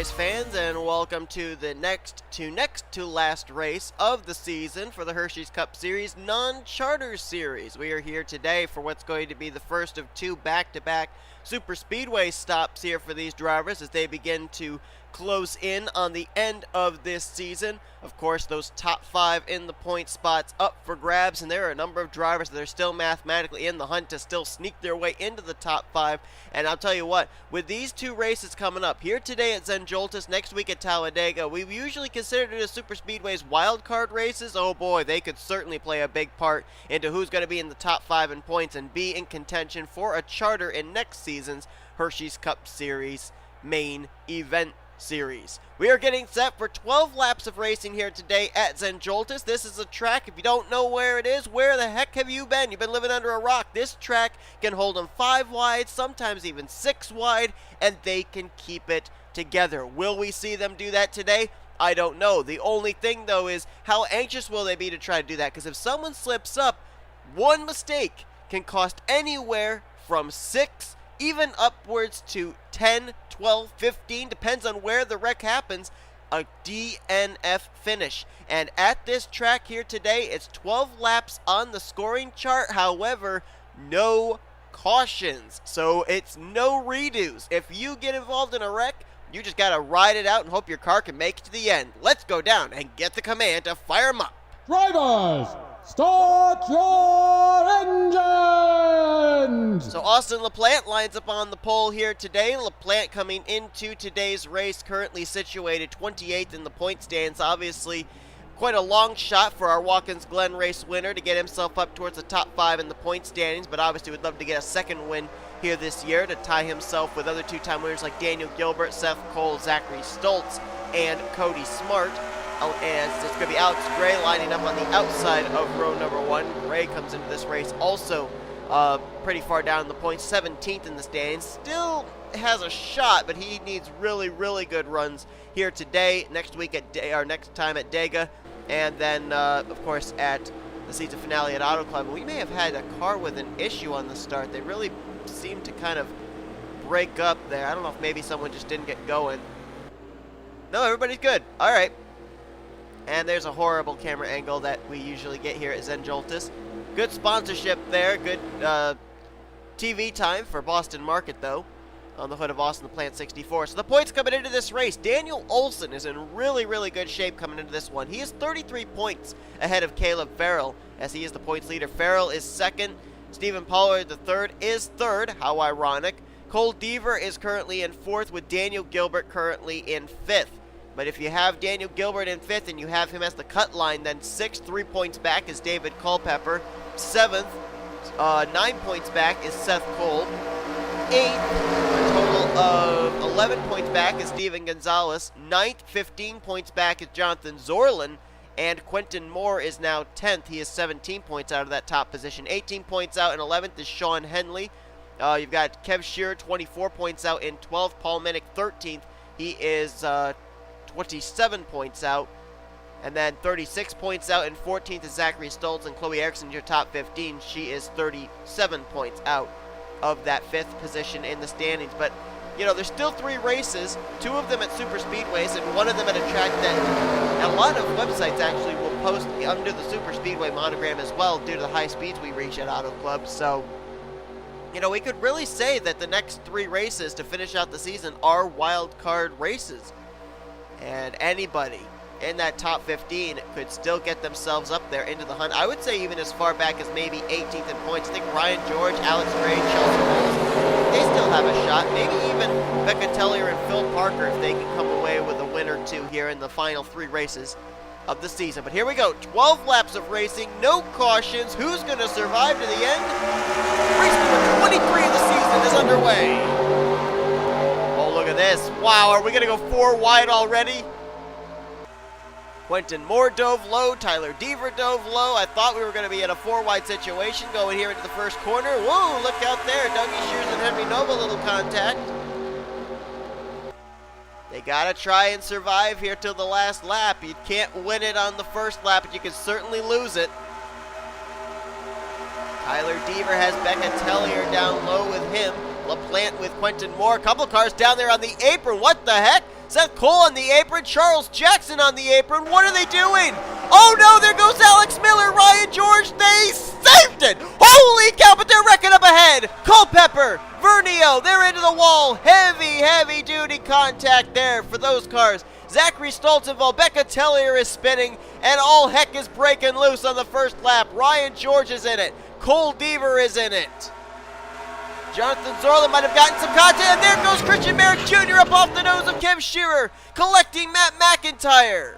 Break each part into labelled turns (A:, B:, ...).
A: race fans, and welcome to the next to last race of the season for the Hersheys Cup Series non-charter series. We are here today for what's going to be the first of two back-to-back super speedway stops here for these drivers as they begin to close in on the end of this season. Of course, those top five in the point spots up for grabs, and there are a number of drivers that are still mathematically in the hunt to still sneak their way into the top five. And I'll tell you what, with these two races coming up, here today at Joltis, next week at Talladega, we've usually considered it as super speedways wild card races. Oh boy, they could certainly play a big part into who's going to be in the top five in points and be in contention for a charter in next season's Hersheys Cup Series main event series. We are getting set for 12 laps of racing here today at Joltis. This is a track, if you don't know where it is, where the heck have you been? You've been living under a rock. This track can hold them 5 wide, sometimes even 6 wide, and they can keep it together. Will we see them do that today? I don't know. The only thing, though, is how anxious will they be to try to do that? Because if someone slips up, one mistake can cost anywhere from 6 even upwards to 10, 12, 15, depends on where the wreck happens, a DNF finish. And at this track here today, it's 12 laps on the scoring chart. However, no cautions. So it's no redos. If you get involved in a wreck, you just got to ride it out and hope your car can make it to the end. Let's go down and get the command to fire them up.
B: Drivers, start your engines!
A: So Austin LaPlante lines up on the pole here today. LaPlante coming into today's race currently situated 28th in the point stands. Obviously quite a long shot for our Watkins Glen race winner to get himself up towards the top 5 in the point standings, but obviously would love to get a second win here this year to tie himself with other two-time winners like Daniel Gilbert, Seth Cole, Zachary Stoltz, and Cody Smart. And it's going to be Alex Gray lining up on the outside of row number 1. Gray comes into this race also pretty far down in the points, 17th in the standings. Still has a shot, but he needs really, really good runs here today, next week or next time at Dega, and then of course at the season finale at Auto Club. We may have had a car with an issue on the start. They really seem to kind of break up there. I don't know if maybe someone just didn't get going. No, everybody's good. All right. And there's a horrible camera angle that we usually get here at Joltis. Good sponsorship there. Good TV time for Boston Market, though, on the hood of Austin LaPlante 64. So the points coming into this race. Daniel Olson is in really, really good shape coming into this one. He is 33 points ahead of Caleb Farrell, as he is the points leader. Farrell is second. Stephen Pollard III is third. How ironic. Cole Deaver is currently in fourth, with Daniel Gilbert currently in fifth. But if you have Daniel Gilbert in 5th and you have him as the cut line, then 6th, 3 points back is David Culpepper. 7th, 9 points back is Seth Cole. 8th, a total of 11 points back is Steven Gonzalez. 9th, 15 points back is J Zoerlein. And Quentin Moore is now 10th. He is 17 points out of that top position. 18 points out in 11th is Sean Henley. You've got K Shearer, 24 points out in 12th. Paul Minnick, 13th. He is 27 points out, and then 36 points out in 14th is Zachary Stoltz, and Chloe Ericsson, your top 15. She is 37 points out of that 5th position in the standings. But, you know, there's still 3 races, 2 of them at super speedways, and 1 of them at a track that a lot of websites actually will post under the super speedway monogram as well due to the high speeds we reach at Auto Club. So, you know, we could really say that the next 3 races to finish out the season are wild card races. And anybody in that top 15 could still get themselves up there into the hunt. I would say even as far back as maybe 18th in points. I think Ryan George, Alex Gray, Chelsea Bowles, they still have a shot. Maybe even Becca Tellier and Phil Parker if they can come away with a win or 2 here in the final 3 races of the season. But here we go, 12 laps of racing, no cautions. Who's going to survive to the end? Race number 23 of the season is underway. Look at this. Wow, are we going to go 4 wide already? Quentin Moore dove low. Tyler Deaver dove low. I thought we were going to be in a 4 wide situation going here into the first corner. Whoa, look out there. Dougie Shears and Henry Nova, little contact. They got to try and survive here till the last lap. You can't win it on the first lap, but you can certainly lose it. Tyler Deaver has Becca Tellier down low with him. LaPlante with Quentin Moore. A couple cars down there on the apron. What the heck? Seth Cole on the apron, Charles Jackson on the apron. What are they doing? Oh no, there goes Alex Miller, Ryan George. They saved it. Holy cow, but they're wrecking up ahead. Culpepper, Vernio, they're into the wall. Heavy duty contact there for those cars. Zachary Stoltenville, B Tellier is spinning, and all heck is breaking loose on the first lap. Ryan George is in it. T Deaver is in it. Jonathan Zoerlein might have gotten some contact, and there goes Christian Merrick Jr. up off the nose of K Shearer, collecting M McIntire.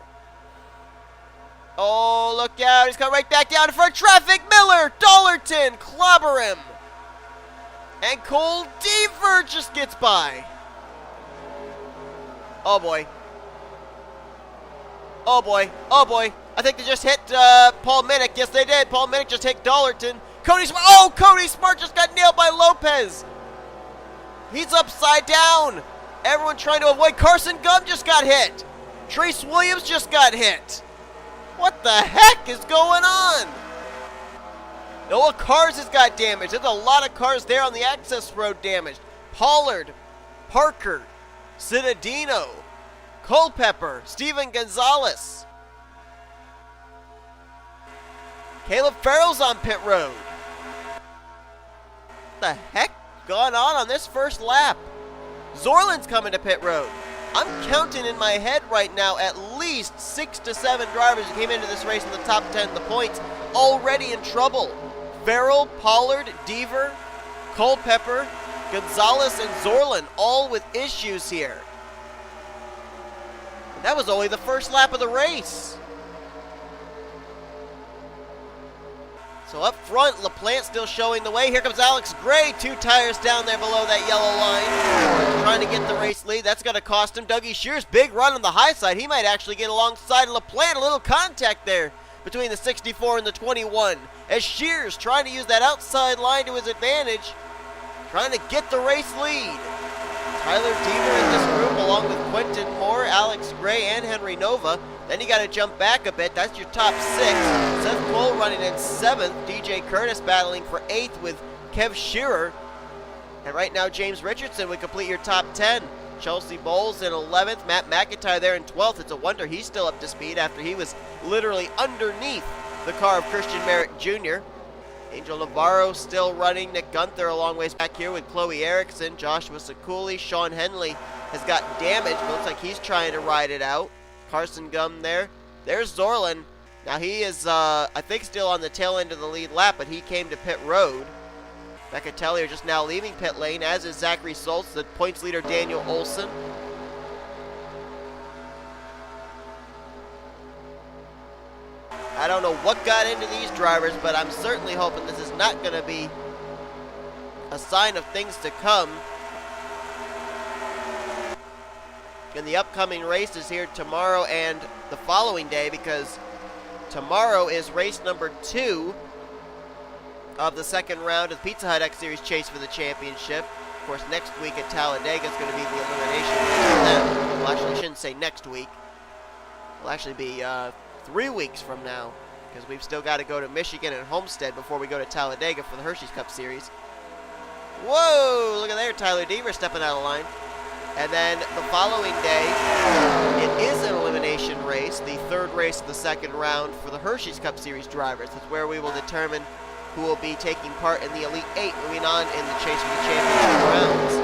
A: Oh, look out, he's coming right back down in front of traffic. Miller, Dollerton, clobber him. And T Deaver just gets by. Oh boy. Oh boy, oh boy. I think they just hit Paul Minnick. Yes, they did. Paul Minnick just hit Dollerton. Cody Smart. Oh, Cody Smart just got nailed by Lopez. He's upside down. Everyone trying to avoid. Carson Gum just got hit. Trace Williams just got hit. What the heck is going on? Noah Cars has got damaged. There's a lot of cars there on the access road damaged. Pollard, Parker, Cittadino, Culpepper, Steven Gonzalez. Caleb Farrell's on pit road. What the heck going on this first lap? Zoerlein's coming to pit road. I'm counting in my head right now at least 6 to 7 drivers who came into this race in the top 10 in the points already in trouble. Farrell, Pollard, Deaver, Culpepper, Gonzalez, and Zoerlein all with issues here. And that was only the first lap of the race. So up front, LaPlante still showing the way. Here comes Alex Gray, 2 tires down there below that yellow line. Trying to get the race lead. That's going to cost him. Dougie Shears, big run on the high side. He might actually get alongside LaPlante. A little contact there between the 64 and the 21. As Shears trying to use that outside line to his advantage. Trying to get the race lead. Tyler Deaver in this group along with Quentin Moore, Alex Gray, and Henry Nova. Then you got to jump back a bit. That's your top 6. Seth Cole running in 7th. DJ Kurtis battling for 8th with K Shearer. And right now, James Richardson would complete your top 10. Chelsea Bowles in 11th. M McIntire there in 12th. It's a wonder he's still up to speed after he was literally underneath the car of Christian Merrick Jr. Angel Navarro still running. N Guenther a long ways back here with Chloe Ericsson. Joshua Sakuli. Sean Henley has got damage, but looks like he's trying to ride it out. Carson Gum there. There's Zoerlein. Now he is, I think, still on the tail end of the lead lap, but he came to pit road. B Tellier just now leaving pit lane, as is Zachary Soltz, the points leader Daniel Olson. I don't know what got into these drivers, but I'm certainly hoping this is not going to be a sign of things to come in the upcoming races here tomorrow and the following day, because tomorrow is race number 2 of the second round of the Pizza Hut X Series Chase for the Championship. Of course, next week at Talladega is going to be the elimination for them. Well, actually, I shouldn't say next week. It'll actually be 3 weeks from now, because we've still got to go to Michigan and Homestead before we go to Talladega for the Hersheys Cup Series. Whoa! Look at there, Tyler Deaver stepping out of line. And then the following day, it is an elimination race, the 3rd race of the second round for the Hersheys Cup Series drivers. That's where we will determine who will be taking part in the Elite 8 moving on in the Chase for the Championship rounds.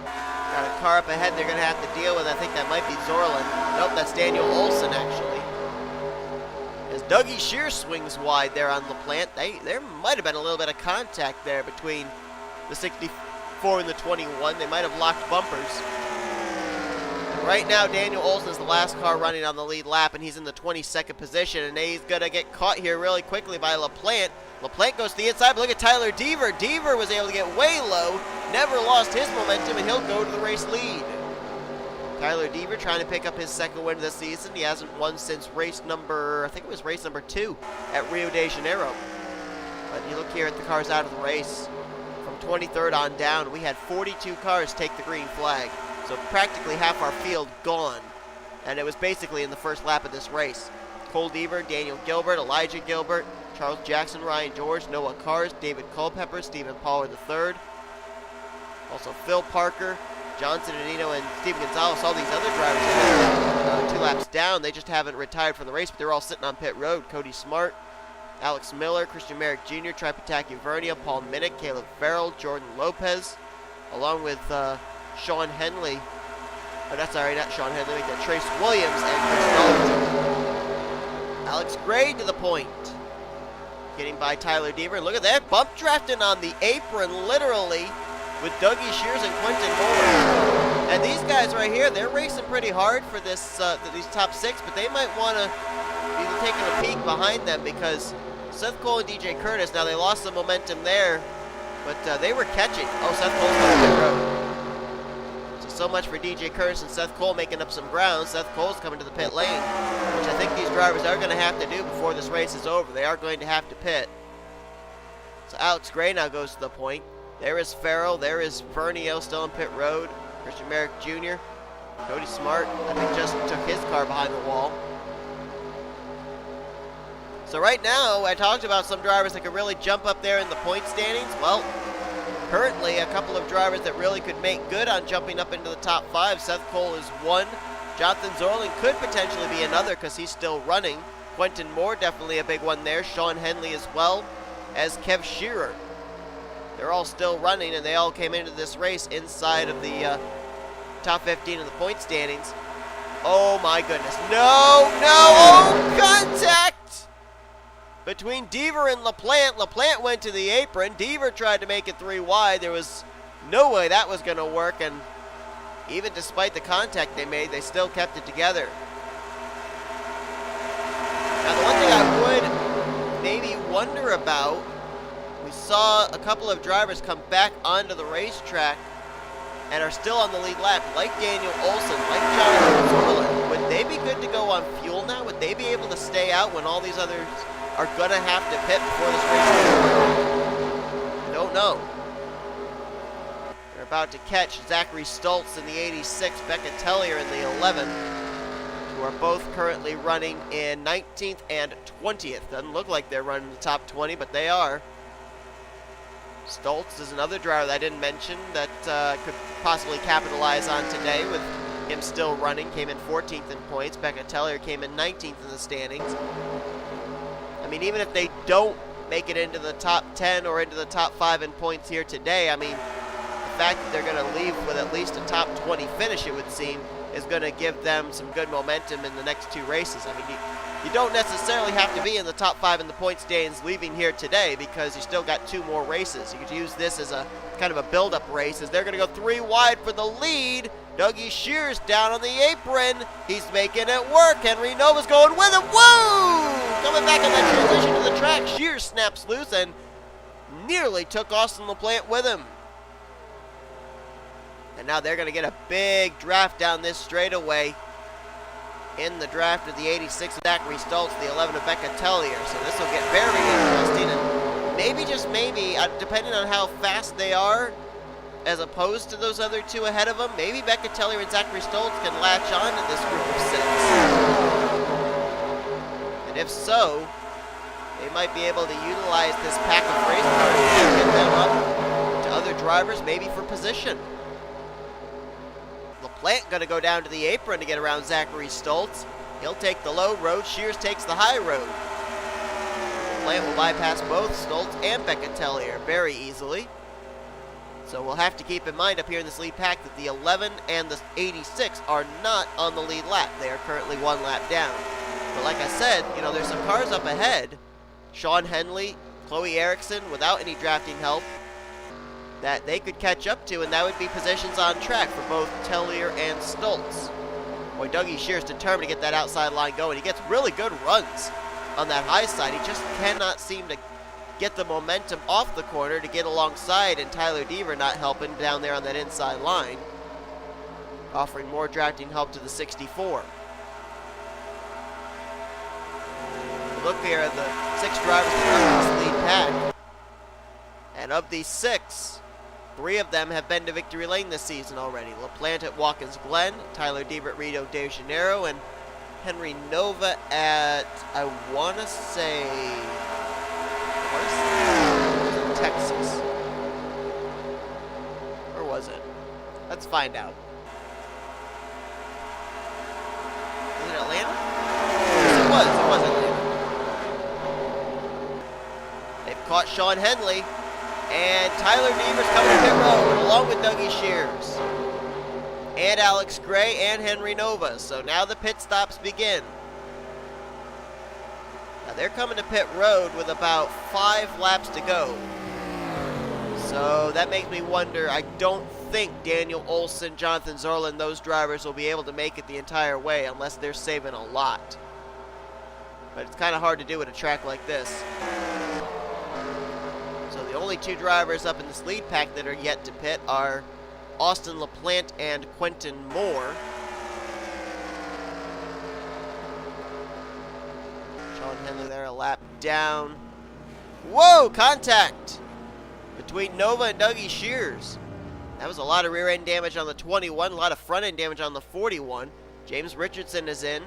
A: Got a car up ahead they're going to have to deal with. I think that might be Zoerlein. Nope, that's Daniel Olson, actually. As Dougie Shears swings wide there on LaPlante, there might have been a little bit of contact there between the 64 and the 21. They might have locked bumpers. Right now, Daniel Olson is the last car running on the lead lap, and he's in the 22nd position, and he's going to get caught here really quickly by LaPlante. LaPlante goes to the inside, but look at Tyler Deaver. Deaver was able to get way low, never lost his momentum, and he'll go to the race lead. Tyler Deaver trying to pick up his 2nd win of the season. He hasn't won since race number, I think it was race number 2 at Rio de Janeiro. But you look here at the cars out of the race. From 23rd on down, we had 42 cars take the green flag. So practically half our field gone. And it was basically in the first lap of this race. T Deaver, Daniel Gilbert, Elijah Gilbert, Charles Jackson, Ryan George, Noah Cars, David Culpepper, Stephen Pollard III. Also Phil Parker, J Cittadino and Steve Gonzalez, all these other drivers, 2 laps down, they just haven't retired from the race, but they're all sitting on pit road. Cody Smart, Alex Miller, Christian Merrick Jr., T Vernio, P Minnick, Caleb Farrell, Jordan Lopez, along with Sean Henley. Oh, that's sorry, not Sean Henley, make that Trace Williams and Chris Dollerton. Alex Gray to the point. Getting by Tyler Deaver. Look at that, bump drafting on the apron, literally, with Dougie Shears and Quentin Moore. And these guys right here, they're racing pretty hard for this these top 6, but they might want to be taking a peek behind them because Seth Cole and DJ Kurtis, now they lost some momentum there, but they were catching. Oh, Seth Cole's going to pit road. So much for DJ Kurtis and Seth Cole making up some ground. Seth Cole's coming to the pit lane, which I think these drivers are going to have to do before this race is over. They are going to have to pit. So Alex Gray now goes to the point. There is Farrell. There is Vernio still on pit road. Christian Merrick Jr. Cody Smart, I think, just took his car behind the wall. So right now, I talked about some drivers that could really jump up there in the point standings. Well, currently, a couple of drivers that really could make good on jumping up into the top 5. Seth Cole is one. J Zoerlein could potentially be another because he's still running. Quentin Moore, definitely a big one there. Sean Henley as well as K Shearer. They're all still running, and they all came into this race inside of the top 15 in the point standings. Oh my goodness. No, oh, contact! Between Deaver and LaPlante. LaPlante went to the apron. Deaver tried to make it 3 wide. There was no way that was going to work, and even despite the contact they made, they still kept it together. Now, the one thing I would maybe wonder about, we saw a couple of drivers come back onto the racetrack and are still on the lead lap, like Daniel Olson, like J Zoerlein. Would they be good to go on fuel now? Would they be able to stay out when all these others are going to have to pit before this race is over? I don't know. They're about to catch Zachary Stoltz in the 86, B Tellier in the 11, who are both currently running in 19th and 20th. Doesn't look like they're running the top 20, but they are. Stoltz is another driver that I didn't mention that could possibly capitalize on today with him still running. Came in 14th in points. B Tellier came in 19th in the standings. I mean, even if they don't make it into the top 10 or into the top 5 in points here today, I mean, the fact that they're going to leave with at least a top 20 finish, it would seem, is going to give them some good momentum in the next 2 races. I mean, you don't necessarily have to be in the top 5 in the point standings leaving here today because you still got 2 more races. You could use this as a kind of a build-up race as they're going to go 3 wide for the lead. Dougie Shears down on the apron. He's making it work. Henry Nova's going with him. Whoa! Coming back on that transition to the track. Shears snaps loose and nearly took Austin LaPlante with him. And now they're going to get a big draft down this straightaway in the draft of the 86 of Zachary Stoltz, the 11 of B Tellier. So this will get very interesting. And maybe, just maybe, depending on how fast they are, as opposed to those other 2 ahead of them, maybe B Tellier and Zachary Stoltz can latch on to this group of 6. And if so, they might be able to utilize this pack of race cars and get them up to other drivers, maybe for position. LaPlante going to go down to the apron to get around Zachary Stoltz. He'll take the low road. Shears takes the high road. LaPlante will bypass both Stoltz and B Tellier very easily. So we'll have to keep in mind up here in this lead pack that the 11 and the 86 are not on the lead lap. They are currently 1 lap down. But like I said, you know, there's some cars up ahead. Sean Henley, Chloe Ericsson, without any drafting help, that they could catch up to, and that would be positions on track for both Tellier and Stoltz. Boy, Dougie Shears determined to get that outside line going. He gets really good runs on that high side. He just cannot seem to get the momentum off the corner to get alongside, and Tyler Deaver not helping down there on that inside line, offering more drafting help to the 64. Look here at the 6 drivers that are in this lead pack. And of these 6, 3 of them have been to victory lane this season already. LaPlante at Watkins Glen, Tyler Deaver at Rio de Janeiro, and Henry Nova at, I want to say Texas. Or was it? That's find out. Was it Atlanta? Yes, it was. It was Atlanta. They've caught Sean Henley. And Tyler Deaver's coming to pit road along with D Shears. And Alex Gray and Henry Nova. So now the pit stops begin. Now they're coming to pit road with about 5 laps to go. So that makes me wonder. I don't think Daniel Olson, Jonathan Zoerlein, those drivers will be able to make it the entire way unless they're saving a lot. But it's kind of hard to do at a track like this. So the only 2 drivers up in this lead pack that are yet to pit are Austin LaPlante and Quentin Moore. Sean Henley there a lap down. Whoa, contact between Nova and D Shears. That was a lot of rear end damage on the 21, a lot of front end damage on the 41. James Richardson is in,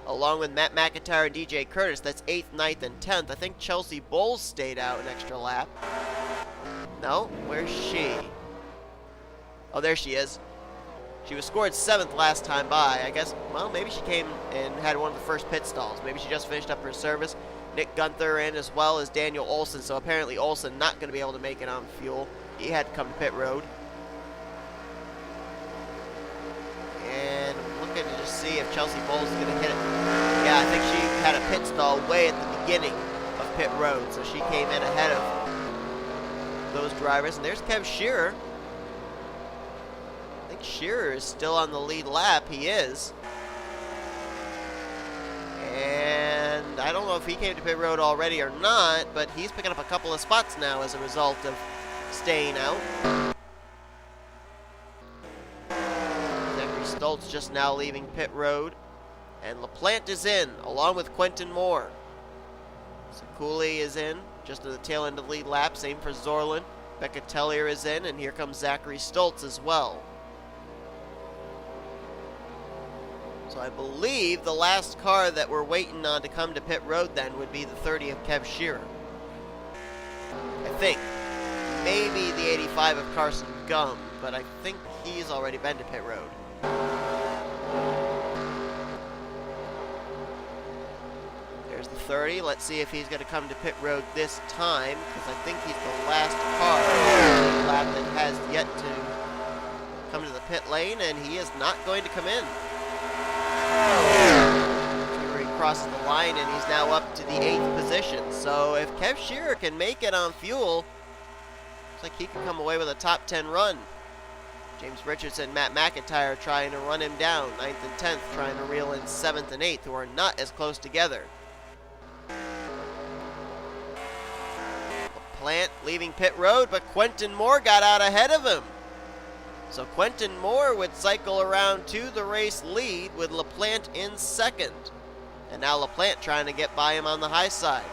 A: along with M McIntire and DJ Kurtis. That's 8th, 9th, and 10th. I think Chelsea Bowles stayed out an extra lap. No, where's she? Oh, there she is. She was scored 7th last time by. I guess, well, maybe she came and had one of the first pit stalls. Maybe she just finished up her service. N Guenther in as well as Daniel Olson. So apparently Olson not going to be able to make it on fuel. He had to come to pit road. And I'm looking to just see if Chelsea Bowles is going to hit it. Yeah, I think she had a pit stall way at the beginning of pit road. So she came in ahead of those drivers. And there's K Shearer. I think Shearer is still on the lead lap. He is. And I don't know if he came to pit road already or not, but he's picking up a couple of spots now as a result of staying out. Zachary Stoltz just now leaving pit road. And LaPlante is in, along with Quentin Moore. So Cooley is in, just at the tail end of the lead lap. Same for Zoerlein. B Tellier is in, and here comes Zachary Stoltz as well. So I believe the last car that we're waiting on to come to pit road then would be the 30 of K Shearer. I think. Maybe the 85 of Carson Gum, but I think he's already been to pit road. There's the 30. Let's see if he's going to come to pit road this time, because I think he's the last car lap that has yet to come to the pit lane, and he is not going to come in. Here he crosses the line, and he's now up to the 8th position. So if K Shearer can make it on fuel, looks like he can come away with a top 10 run. James Richardson, M McIntire trying to run him down. 9th and 10th trying to reel in 7th and 8th, who are not as close together. LaPlante leaving pit road, but Quentin Moore got out ahead of him. So Quentin Moore would cycle around to the race lead with LaPlante in 2nd. And now LaPlante trying to get by him on the high side.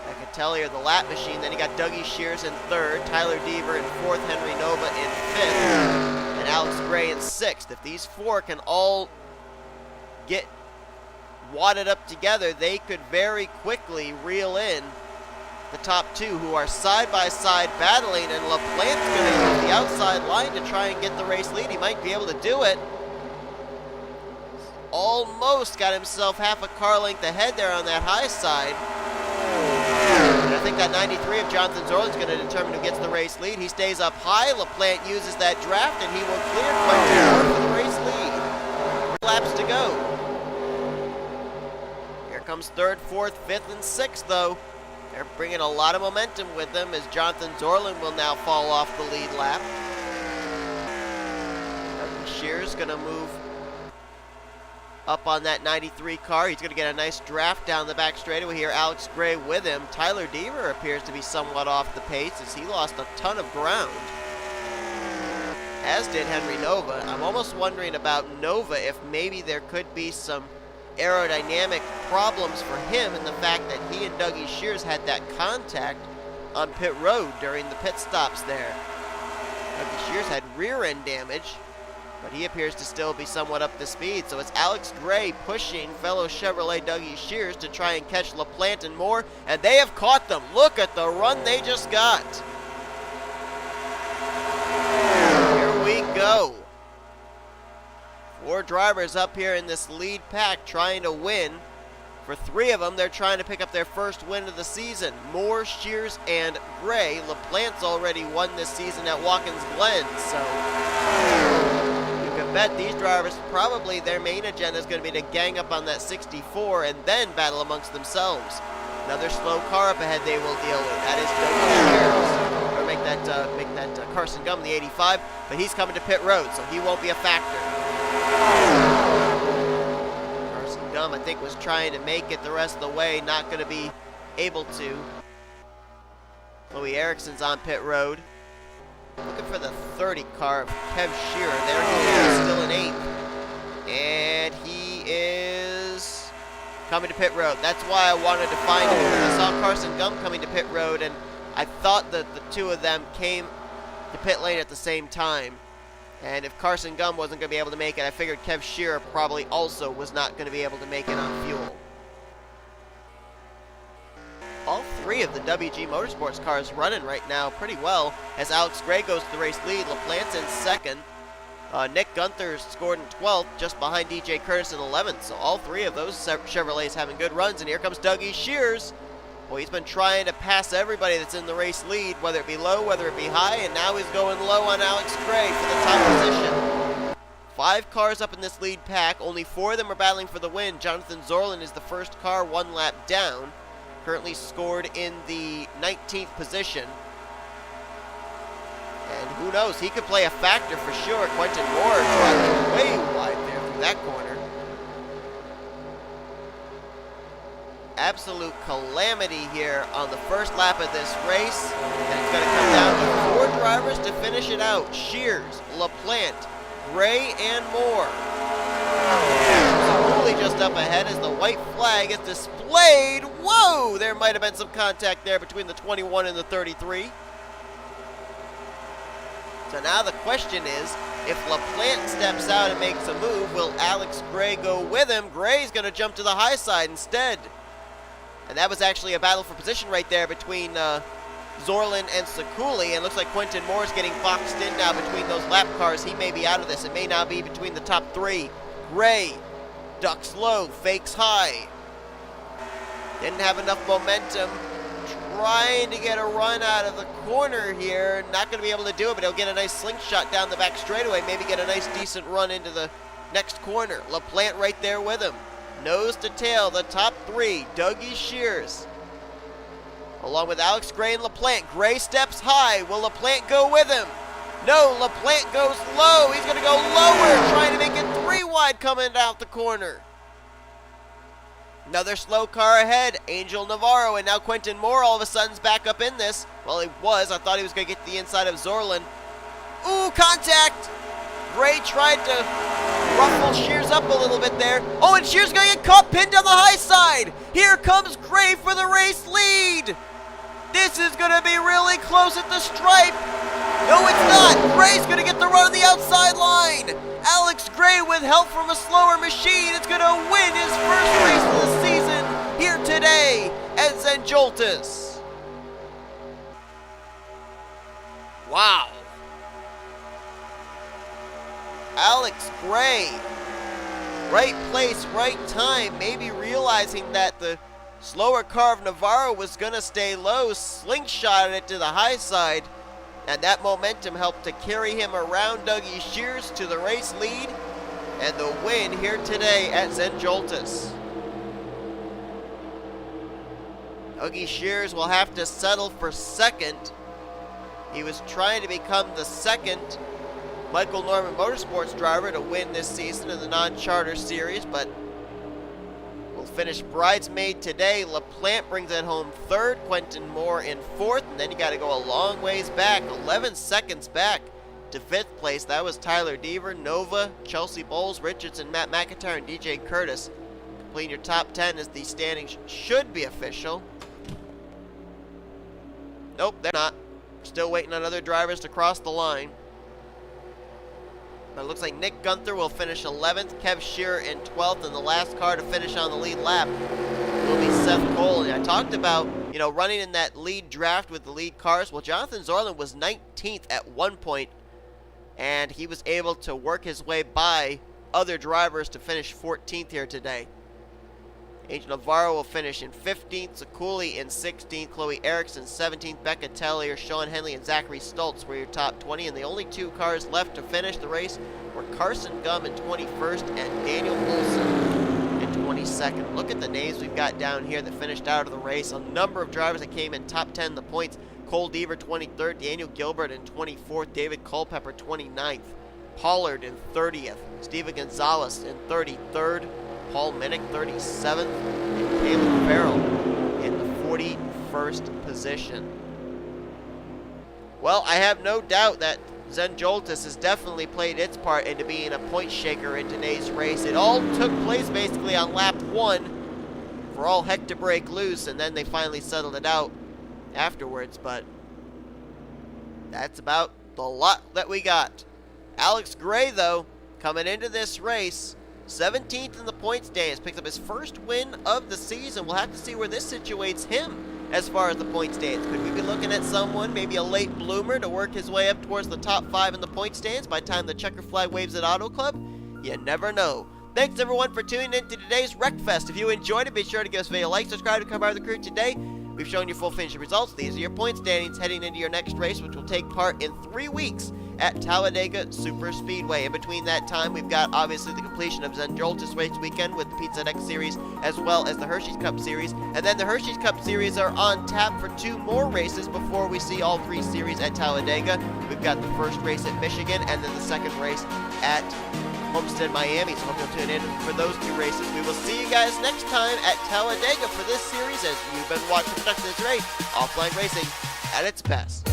A: I could tell you the lap machine. Then you got D Shears in 3rd, Tyler Deaver in 4th, Henry Nova in 5th, and Alex Gray in 6th. If these 4 can all get wadded up together, they could very quickly reel in the top 2, who are side by side battling, and LaPlante's going to use the outside line to try and get the race lead. He might be able to do it. Almost got himself half a car length ahead there on that high side. And I think that 93 of Jonathan Zoerlein is going to determine who gets the race lead. He stays up high. LaPlante uses that draft, and he will clear Quentin Moore for the race lead. 3 laps to go. Here comes 3rd, 4th, 5th, and 6th, though. They're bringing a lot of momentum with them, as Jonathan Zoerlein will now fall off the lead lap. Shears going to move up on that 93 car. He's going to get a nice draft down the back straightaway here. Alex Gray with him. Tyler Deaver appears to be somewhat off the pace, as he lost a ton of ground, as did Henry Nova. I'm almost wondering about Nova, if maybe there could be some aerodynamic problems for him in the fact that he and D Shears had that contact on pit road during the pit stops there. D Shears had rear end damage, but he appears to still be somewhat up to speed. So it's Alex Gray pushing fellow Chevrolet D Shears to try and catch LaPlante and Moore, and they have caught them. Look at the run they just got. Here we go. 4 drivers up here in this lead pack trying to win. For 3 of them, they're trying to pick up their first win of the season. Moore, Shears, and Gray. LaPlante's already won this season at Watkins Glen, so you can bet these drivers, probably their main agenda is going to be to gang up on that 64 and then battle amongst themselves. Another slow car up ahead they will deal with. That is Shears. Or make that Carson Gum, the 85, but he's coming to pit road, so he won't be a factor. I think was trying to make it the rest of the way, not going to be able to. Louis Erickson's on pit road. Looking for the 30 car of K Shearer. There he is, still in 8th. And he is coming to pit road. That's why I wanted to find him. I saw Carson Gum coming to pit road, and I thought that the 2 of them came to pit lane at the same time. And if Carson Gum wasn't going to be able to make it, I figured K Shearer probably also was not going to be able to make it on fuel. All 3 of the WG Motorsports cars running right now pretty well, as Alex Gray goes to the race lead. LaPlante's in 2nd. N Guenther scored in 12th, just behind J Kurtis in 11th. So all 3 of those Chevrolets having good runs. And here comes Dougie Shears. Well, he's been trying to pass everybody that's in the race lead, whether it be low, whether it be high, and now he's going low on Alex Gray for the top position. 5 cars up in this lead pack. Only 4 of them are battling for the win. J Zoerlein is the first car 1 lap down. Currently scored in the 19th position. And who knows, he could play a factor for sure. Quentin Moore driving way wide there through that corner. Absolute calamity here on the first lap of this race, and it's going to come down to 4 drivers to finish it out. Shears, LaPlante, Gray, and Moore. Only just up ahead as the white flag is displayed. Whoa! There might have been some contact there between the 21 and the 33. So now the question is, if LaPlante steps out and makes a move, will Alex Gray go with him? Gray's going to jump to the high side instead. And that was actually a battle for position right there between Zoerlein and Sekuli. And it looks like Quentin Moore's getting boxed in now between those lap cars. He may be out of this. It may now be between the top 3. Gray ducks low, fakes high. Didn't have enough momentum. Trying to get a run out of the corner here. Not going to be able to do it, but he'll get a nice slingshot down the back straightaway. Maybe get a nice decent run into the next corner. LaPlante right there with him. Nose to tail, the top 3, Dougie Shears. Along with Alex Gray and LaPlante. Gray steps high. Will LaPlante go with him? No, LaPlante goes low. He's going to go lower, trying to make it 3 wide coming out the corner. Another slow car ahead, Angel Navarro, and now Quentin Moore all of a sudden's back up in this. Well, he was. I thought he was going to get to the inside of Zoerlein. Ooh, contact! Gray tried to ruffle Shears up a little bit there. Oh, and Shears going to get caught pinned on the high side. Here comes Gray for the race lead. This is going to be really close at the stripe. No, it's not. Gray's going to get the run on the outside line. Alex Gray, with help from a slower machine, is going to win his first race of the season here today at Joltis. Wow. Alex Gray, right place, right time, maybe realizing that the slower car of Navarro was going to stay low, slingshotted it to the high side, and that momentum helped to carry him around Dougie Shears to the race lead and the win here today at Joltis. Dougie Shears will have to settle for 2nd. He was trying to become the 2nd Michael Norman Motorsports driver to win this season in the non-charter series, but will finish bridesmaid today. LaPlante brings it home 3rd, Quentin Moore in 4th, and then you got to go a long ways back, 11 seconds back to 5th place. That was Tyler Deaver, Nova, Chelsea Bowles, Richardson, M McIntire, and DJ Kurtis. Completing your top 10 as the standings should be official. Nope, they're not. Still waiting on other drivers to cross the line. But it looks like N Guenther will finish 11th, K Shearer in 12th, and the last car to finish on the lead lap will be Seth Cole. And I talked about, running in that lead draft with the lead cars. Well, J Zoerlein was 19th at one point and he was able to work his way by other drivers to finish 14th here today. A Navarro will finish in 15th, Sakuli in 16th, Chloe Ericsson 17th, Becca Tellier, Sean Henley, and Zachary Stoltz were your top 20, and the only 2 cars left to finish the race were Carson Gum in 21st and Daniel Olson in 22nd. Look at the names we've got down here that finished out of the race. A number of drivers that came in top 10 in the points. Cole Deaver 23rd, Daniel Gilbert in 24th, David Culpepper 29th, Pollard in 30th, Steven Gonzalez in 33rd, Paul Minnick 37th, and Caleb Farrell in the 41st position. Well, I have no doubt that Joltis has definitely played its part into being a point shaker in today's race. It all took place basically on lap 1 for all heck to break loose, and then they finally settled it out afterwards, but that's about the lot that we got. Alex Gray, though, coming into this race, 17th in the points standings, picks up his first win of the season. We'll have to see where this situates him as far as the point stands. Could we be looking at someone, maybe a late bloomer, to work his way up towards the top 5 in the point stands by the time the checker flag waves at Auto Club? You never know. Thanks everyone for tuning in to today's Wreckfest. If you enjoyed it, be sure to give us a video like, subscribe, and become part of the crew today. We've shown you full finishing results. These are your point standings heading into your next race, which will take part in 3 weeks at Talladega Super Speedway. In between that time, we've got obviously the completion of Joltis race weekend with the Pizza X Series as well as the Hersheys Cup Series. And then the Hersheys Cup Series are on tap for 2 more races before we see all 3 series at Talladega. We've got the first race at Michigan and then the second race at Homestead, Miami. So hope you'll tune in for those 2 races. We will see you guys next time at Talladega for this series as you've been watching production of this race, offline racing at its best.